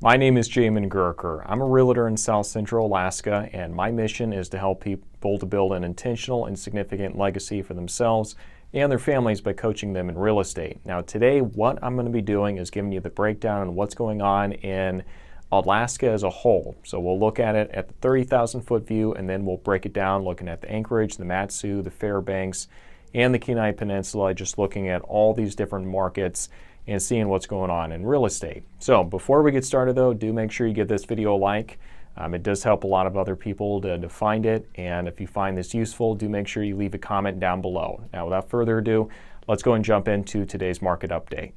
My name is Jamin Goecker. I'm a realtor in South Central Alaska, and my mission is to help people to build an intentional and significant legacy for themselves and their families by coaching them in real estate. Now today, what I'm going to be doing is giving you the breakdown on what's going on in Alaska as a whole. So we'll look at it at the 30,000 foot view, and then we'll break it down looking at the Anchorage, the MatSu, the Fairbanks, and the Kenai Peninsula, just looking at all these different markets and seeing what's going on in real estate. So before we get started though, do make sure you give this video a like. It does help a lot of other people to find it, and if you find this useful, do make sure you leave a comment down below. Now without further ado, let's go and jump into today's market update.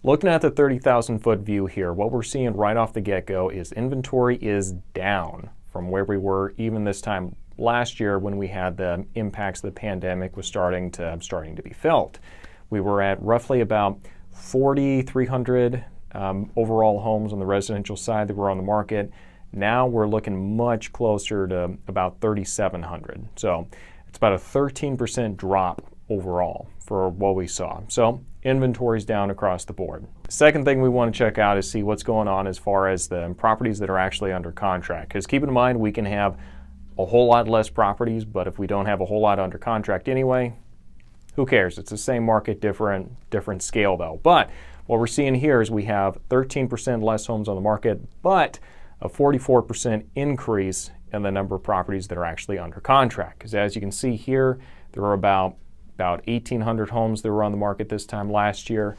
Looking at the 30,000 foot view here, what we're seeing right off the get-go is inventory is down from where we were even this time last year when we had the impacts of the pandemic was starting to be felt. We were at roughly about 4,300 overall homes on the residential side that were on the market. Now we're looking much closer to about 3,700. So it's about a 13% drop overall for what we saw. So inventory's down across the board. Second thing we want to check out is see what's going on as far as the properties that are actually under contract. Because keep in mind, we can have a whole lot less properties, but if we don't have a whole lot under contract anyway, who cares? It's the same market, different scale though. But what we're seeing here is we have 13% less homes on the market, but a 44% increase in the number of properties that are actually under contract. Because as you can see here, there were about 1,800 homes that were on the market this time last year.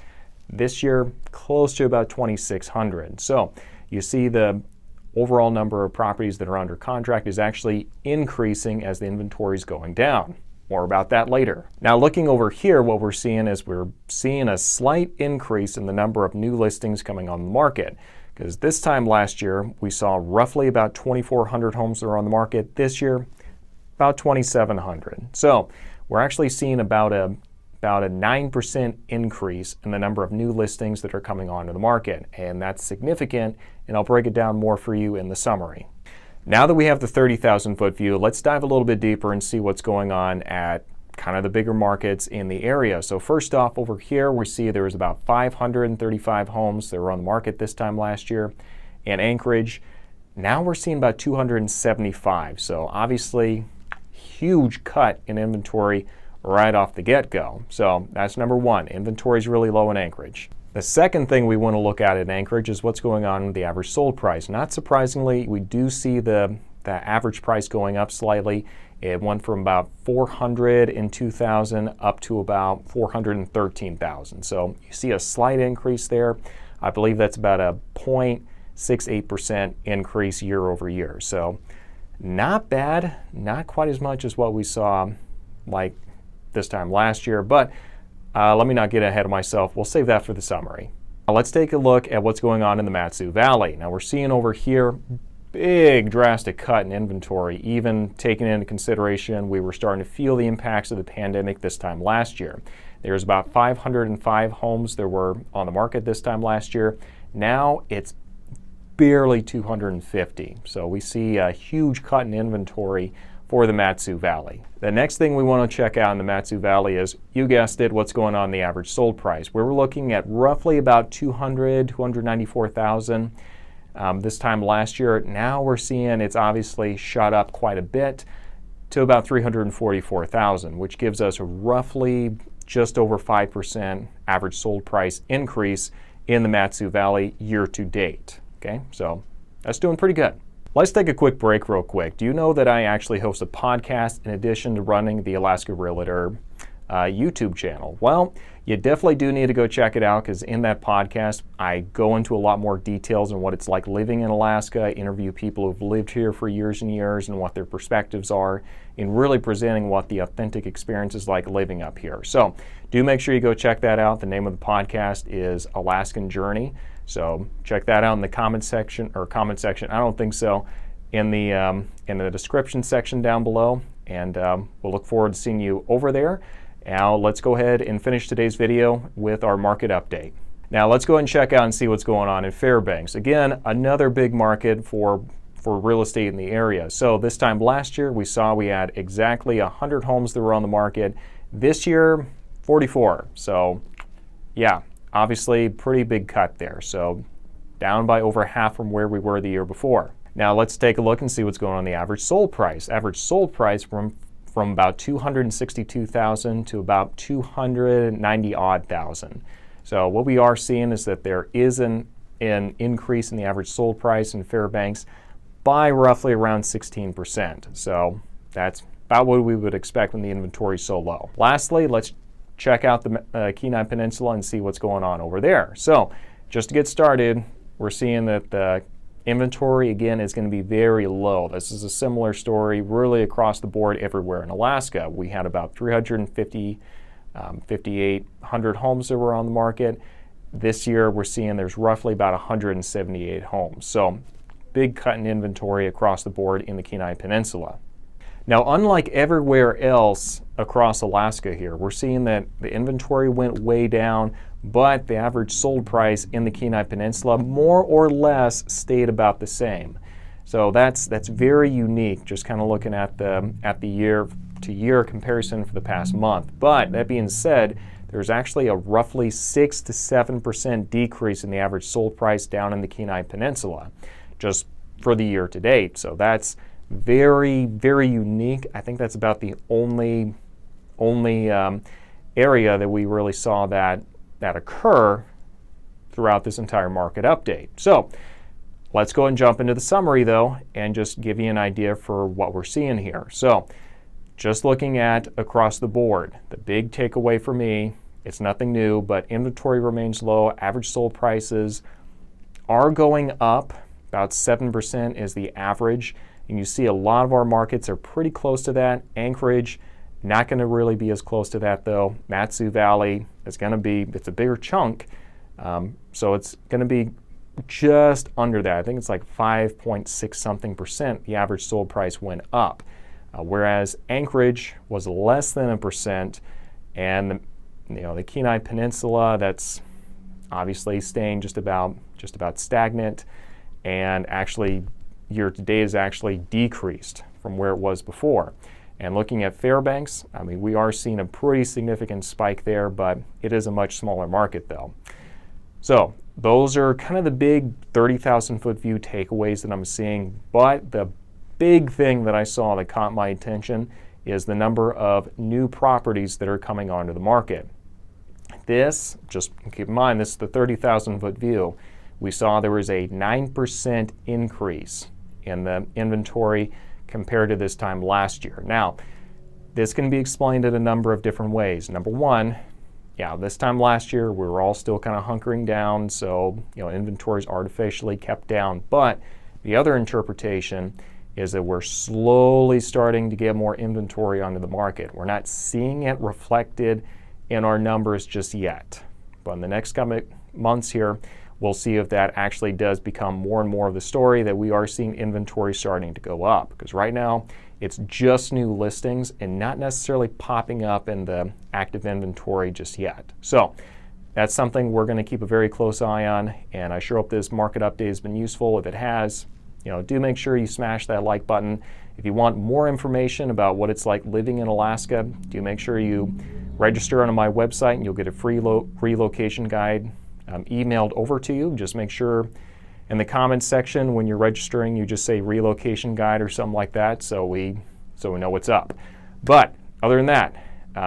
This year, close to about 2,600. So you see the overall number of properties that are under contract is actually increasing as the inventory is going down. More about that later. Now looking over here, what we're seeing is we're seeing a slight increase in the number of new listings coming on the market. Because this time last year, we saw roughly about 2,400 homes that are on the market. This year, about 2,700. So we're actually seeing about a 9% increase in the number of new listings that are coming onto the market. And that's significant, and I'll break it down more for you in the summary. Now that we have the 30,000 foot view, let's dive a little bit deeper and see what's going on at kind of the bigger markets in the area. So first off, over here, we see there was about 535 homes that were on the market this time last year in Anchorage. Now we're seeing about 275. So obviously, huge cut in inventory right off the get-go. So that's number one. Inventory is really low in Anchorage. The second thing we want to look at in Anchorage is what's going on with the average sold price. Not surprisingly, we do see the average price going up slightly. It went from about 400 in 2000 up to about 413,000. So you see a slight increase there. I believe that's about a 0.68% increase year over year. So not bad, not quite as much as what we saw like this time last year, but let me not get ahead of myself. We'll save that for the summary. Now let's take a look at what's going on in the MatSu Valley. Now we're seeing over here big drastic cut in inventory, even taking into consideration we were starting to feel the impacts of the pandemic this time last year. There's about 505 homes that were on the market this time last year. Now it's barely 250. So we see a huge cut in inventory for the MatSu Valley. The next thing we want to check out in the MatSu Valley is, you guessed it, what's going on in the average sold price. Where we're looking at roughly about 294,000 this time last year. Now we're seeing it's obviously shot up quite a bit to about 344,000, which gives us a roughly just over 5% average sold price increase in the MatSu Valley year to date. Okay, so that's doing pretty good. Let's take a quick break real quick. Do you know that I actually host a podcast in addition to running the Alaska Realtor YouTube channel? Well, you definitely do need to go check it out, because in that podcast, I go into a lot more details on what it's like living in Alaska. I interview people who've lived here for years and years and what their perspectives are, in really presenting what the authentic experience is like living up here. So do make sure you go check that out. The name of the podcast is Alaskan Journey. So check that out in the comment section, I don't think so, in the description section down below. And we'll look forward to seeing you over there. Now let's go ahead and finish today's video with our market update. Now let's go ahead and check out and see what's going on in Fairbanks. Again, another big market for real estate in the area. So this time last year, we had exactly 100 homes that were on the market. This year, 44. So yeah, obviously pretty big cut there. So down by over half from where we were the year before. Now let's take a look and see what's going on the average sold price. Average sold price from about 262,000 to about 290 odd thousand. So what we are seeing is that there is an increase in the average sold price in Fairbanks by roughly around 16%. So that's about what we would expect when the inventory is so low. Lastly, let's check out the Kenai Peninsula and see what's going on over there. So just to get started, we're seeing that the inventory again is going to be very low. This is a similar story really across the board everywhere in Alaska. We had about 5,800 homes that were on the market. This year we're seeing there's roughly about 178 homes. So big cut in inventory across the board in the Kenai Peninsula. Now, unlike everywhere else across Alaska here, we're seeing that the inventory went way down, but the average sold price in the Kenai Peninsula more or less stayed about the same. So that's very unique, just kind of looking at the year-to-year comparison for the past month. But that being said, there's actually a roughly 6 to 7% decrease in the average sold price down in the Kenai Peninsula, just for the year to date. So that's very, very unique. I think that's about the only area that we really saw that occur throughout this entire market update. So let's go and jump into the summary though and just give you an idea for what we're seeing here. So just looking at across the board, the big takeaway for me, it's nothing new, but inventory remains low. Average sold prices are going up. About 7% is the average. And you see a lot of our markets are pretty close to that. Anchorage, not going to really be as close to that though. MatSu Valley is going to be, it's a bigger chunk. So it's going to be just under that. I think it's like 5.6 something percent. The average sold price went up. Whereas Anchorage was less than 1%. And the Kenai Peninsula, that's obviously staying just about stagnant. And actually year to date is actually decreased from where it was before. And looking at Fairbanks, I mean, we are seeing a pretty significant spike there, but it is a much smaller market though. So those are kind of the big 30,000 foot view takeaways that I'm seeing. But the big thing that I saw that caught my attention is the number of new properties that are coming onto the market. This, just keep in mind, this is the 30,000 foot view. We saw there was a 9% increase in the inventory compared to this time last year. Now, this can be explained in a number of different ways. Number one, this time last year we were all still kind of hunkering down, so inventories artificially kept down. But the other interpretation is that we're slowly starting to get more inventory onto the market. We're not seeing it reflected in our numbers just yet. But in the next coming months here, we'll see if that actually does become more and more of the story, that we are seeing inventory starting to go up. Because right now, it's just new listings and not necessarily popping up in the active inventory just yet. So that's something we're going to keep a very close eye on, and I sure hope this market update has been useful. If it has, do make sure you smash that like button. If you want more information about what it's like living in Alaska, do make sure you register on my website and you'll get a free relocation guide emailed over to you. Just make sure in the comments section when you're registering, you just say relocation guide or something like that, so we know what's up. But other than that,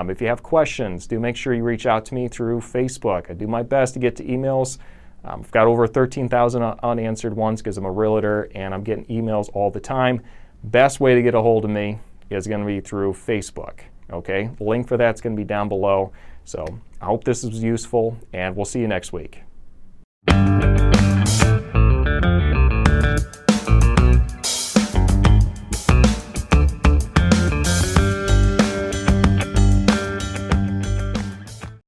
if you have questions, do make sure you reach out to me through Facebook. I do my best to get to emails. I've got over 13,000 unanswered ones because I'm a realtor and I'm getting emails all the time. Best way to get a hold of me is going to be through Facebook. Okay, the link for that's going to be down below. So I hope this was useful, and we'll see you next week.